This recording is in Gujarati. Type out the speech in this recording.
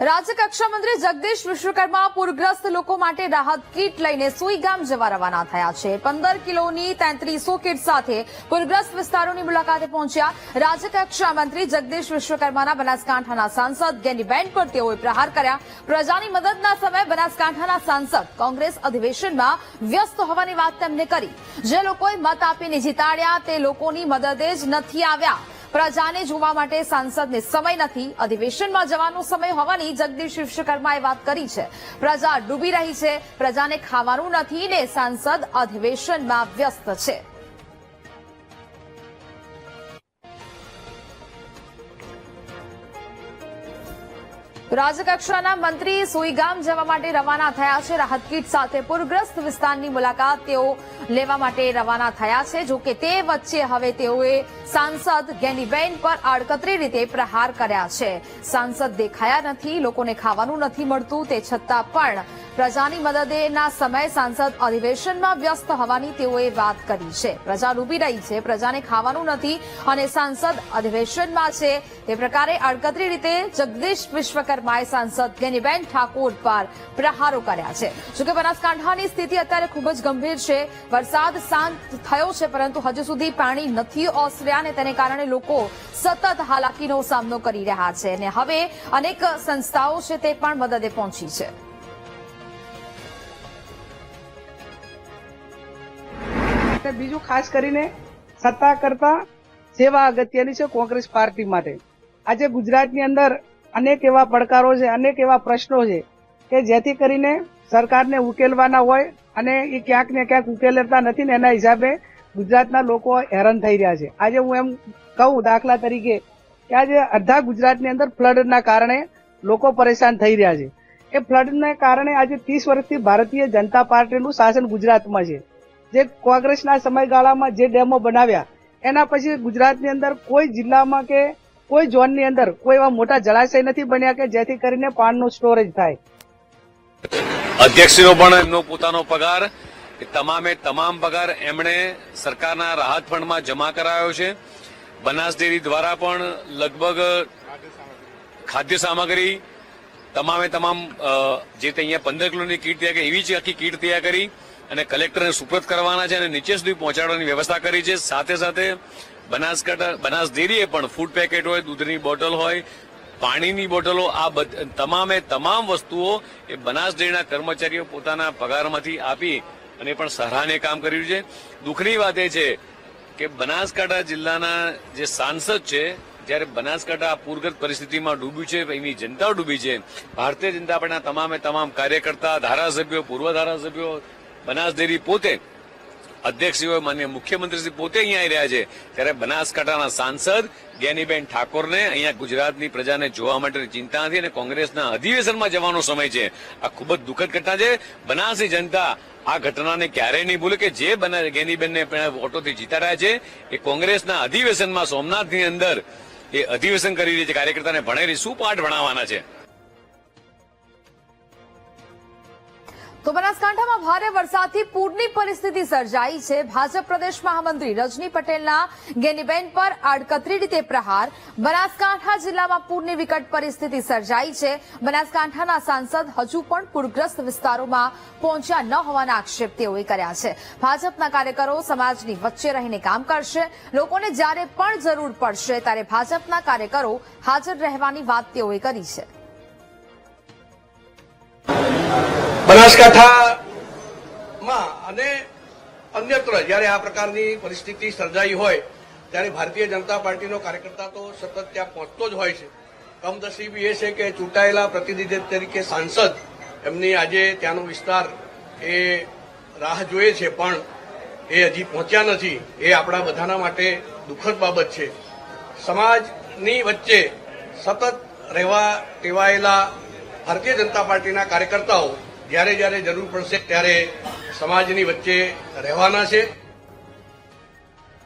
રાજ્યકક્ષા મંત્રી જગદીશ વિશ્વકર્મા પૂરગ્રસ્ત લોકો માટે રાહત કીટ લઈને સુઈગામ જવા રવાના થયા છે। 15 કિલોની 3300 કીટ સાથે પૂરગ્રસ્ત વિસ્તારોની મુલાકાતે પહોંચ્યા। રાજ્યકક્ષા મંત્રી જગદીશ વિશ્વકર્માના બનાસકાંઠાના સાંસદ ગેનીબેન પર તેઓએ પ્રહાર કર્યા। પ્રજાની મદદના સમયે બનાસકાંઠાના સાંસદ કોંગ્રેસ અધિવેશનમાં વ્યસ્ત હોવાની વાત તેમણે કરી। જે લોકોએ મત આપીને જીતાડ્યા તે લોકોની મદદે જ નથી આવ્યા। પ્રજાને જોવા માટે સાંસદને સમય નથી, અધિવેશનમાં જવાનો સમય હોવાની જગદીશ વિશ્વકર્માએ વાત કરી છે। પ્રજા ડૂબી રહી છે, પ્રજાને ખાવાનું નથી ને સાંસદ અધિવેશનમાં વ્યસ્ત છે। રાજ્યકક્ષાના મંત્રી સુઈગામ જવા માટે રવાના થયા છે। રાહત કીટ સાથે પૂરગ્રસ્ત વિસ્તારની મુલાકાત તેઓ લેવા માટે રવાના થયા છે। જોકે તે વચ્ચે હવે તેઓએ સાંસદ ગેનીબેન પર આડકતરી રીતે પ્રહાર કર્યા છે। સાંસદ દેખાયા નથી, લોકોને ખાવાનું નથી મળતું, તે છતાં પણ પ્રજાની મદદના સમયે સાંસદ અધિવેશનમાં વ્યસ્ત હોવાની તેઓએ વાત કરી છે। પ્રજા ડૂબી રહી છે, પ્રજાને ખાવાનું નથી અને સાંસદ અધિવેશનમાં છે। તે પ્રકારે આડકતરી રીતે જગદીશ વિશ્વકર્માએ સાંસદ ગેનીબેન ઠાકોર પર પ્રહારો કર્યા છે। જોકે બનાસકાંઠાની સ્થિતિ અત્યારે ખૂબ જ ગંભીર છે। વરસાદ શાંત થયો છે, પરંતુ હજુ સુધી પાણી નથી ઓસર્યા અને તેને કારણે લોકો સતત હાલાકીનો સામનો કરી રહ્યા છે અને હવે અનેક સંસ્થાઓ છે તે પણ મદદે પહોંચી છે। બીજું ખાસ કરીને સત્તા કરતા સેવા અગત્યની છે કોંગ્રેસ પાર્ટી માટે। આજે ગુજરાતની અંદર અનેક એવા પડકારો છે, અનેક એવા પ્રશ્નો છે કે જેથી કરીને સરકારને ઉકેલવાના હોય અને એ ક્યાંક ને ક્યાંક ઉકેલતા નથી ને એના હિસાબે ગુજરાતના લોકો હેરાન થઈ રહ્યા છે। આજે હું એમ કહું દાખલા તરીકે કે આજે અડધા ગુજરાતની અંદર ફ્લડના કારણે લોકો પરેશાન થઈ રહ્યા છે। એ ફ્લડને કારણે આજે 30 વર્ષથી ભારતીય જનતા પાર્ટીનું શાસન ગુજરાતમાં છે। જે કોંગ્રેસના સમયગાળામાં જે ડેમો બનાવ્યા એના પછી ગુજરાતની અંદર કોઈ જિલ્લામાં કે કોઈ ઝોનની અંદર કોઈ એવા મોટા જળાશય નથી બન્યા કે જેથી કરીને પાણીનો સ્ટોરેજ થાય। અધ્યક્ષનો પણ એમનો પોતાનો પગાર તમામે તમામ પગાર એમણે સરકારના રાહત ફંડમાં જમા કરાયો છે। બનાસ ડેરી દ્વારા પણ લગભગ ખાદ્ય સામગ્રી તમામે તમામ જે તે અહીંયા 15 કિલોની કીટ તૈયાર કરી એવી જ આખી કીટ તૈયાર કરી અને કલેક્ટરને સુપ્રત કરવાના છે અને નીચે સુધી પહોંચાડવાની વ્યવસ્થા કરી છે। સાથે સાથે બનાસ ડેરીએ પણ ફૂડ પેકેટ હોય, દૂધની બોટલ હોય, પાણીની બોટલો, આ તમામે તમામ વસ્તુઓ એ બનાસ ડેરીના કર્મચારીઓ પોતાના પગારમાંથી આપી અને પણ સરાહનીય કામ કર્યું છે। દુઃખની વાત એ છે કે બનાસકાંઠા જિલ્લાના જે સાંસદ છે, જ્યારે બનાસકાંઠા પૂરગ્રસ્ત પરિસ્થિતિમાં ડૂબ્યું છે, એની જનતા ડૂબી છે, ભારતીય જનતા પાર્ટીના તમામે તમામ કાર્યકર્તા, ધારાસભ્યો, પૂર્વ ધારાસભ્યો, બનાસ ડેરી પોતે, અધ્યક્ષશ્રીઓ, માન્ય મુખ્યમંત્રીશ્રી પોતે અહીંયા આવી રહ્યા છે, ત્યારે બનાસકાંઠાના સાંસદ ગેનીબેન ઠાકોરને અહીંયા ગુજરાતની પ્રજાને જોવા માટેની ચિંતા નથી અને કોંગ્રેસના અધિવેશનમાં જવાનો સમય છે। આ ખૂબ જ દુઃખદ ઘટના છે। બનાસની જનતા આ ઘટનાને ક્યારેય નહીં ભૂલે કે જે ગેનીબેનને વોટોથી જીતાડ્યા છે એ કોંગ્રેસના અધિવેશનમાં સોમનાથની અંદર એ અધિવેશન કરી રહી છે। કાર્યકર્તાને ભણેલી શું પાઠ ભણાવવાના છે? તો બનાસકાંઠામાં ભારે વરસાદથી પૂરની પરિસ્થિતિ સર્જાઈ છે। ભાજપ પ્રદેશ મહામંત્રી રજની પટેલના ગેનીબેન પર આડકતરી રીતે પ્રહાર। બનાસકાંઠા જિલ્લામાં પૂરની વિકટ પરિસ્થિતિ સર્જાઈ છે। બનાસકાંઠાના સાંસદ હજુ પણ પૂરગ્રસ્ત વિસ્તારોમાં પહોંચ્યા ન હોવાના આક્ષેપ તેઓએ કર્યા છે। ભાજપના કાર્યકરો સમાજની વચ્ચે રહીને કામ કરશે, લોકોને જ્યારે પણ જરૂર પડશે ત્યારે ભાજપના કાર્યકરો હાજર રહેવાની વાત તેઓએ કરી છે। બનાસકાંઠામાં અને અન્યત્ર જ્યારે આ પ્રકારની પરિસ્થિતિ સર્જાઈ હોય ત્યારે ભારતીય જનતા પાર્ટીનો કાર્યકર્તા તો સતત ત્યાં પહોંચતો જ હોય છે। કમનસીબ એ છે કે ચૂંટાયેલા પ્રતિનિધિ તરીકે સાંસદ એમની આજે ત્યાંનો વિસ્તાર એ રાહ જોઈએ છે પણ એ હજી પહોંચ્યા નથી। એ આપણા બધાના માટે દુઃખદ બાબત છે। સમાજની વચ્ચે સતત રહેવા ટેવાયેલા ભારતીય જનતા પાર્ટીના કાર્યકર્તાઓ જ્યારે જ્યારે જરૂર પડશે ત્યારે સમાજની વચ્ચે રહેવાના છે।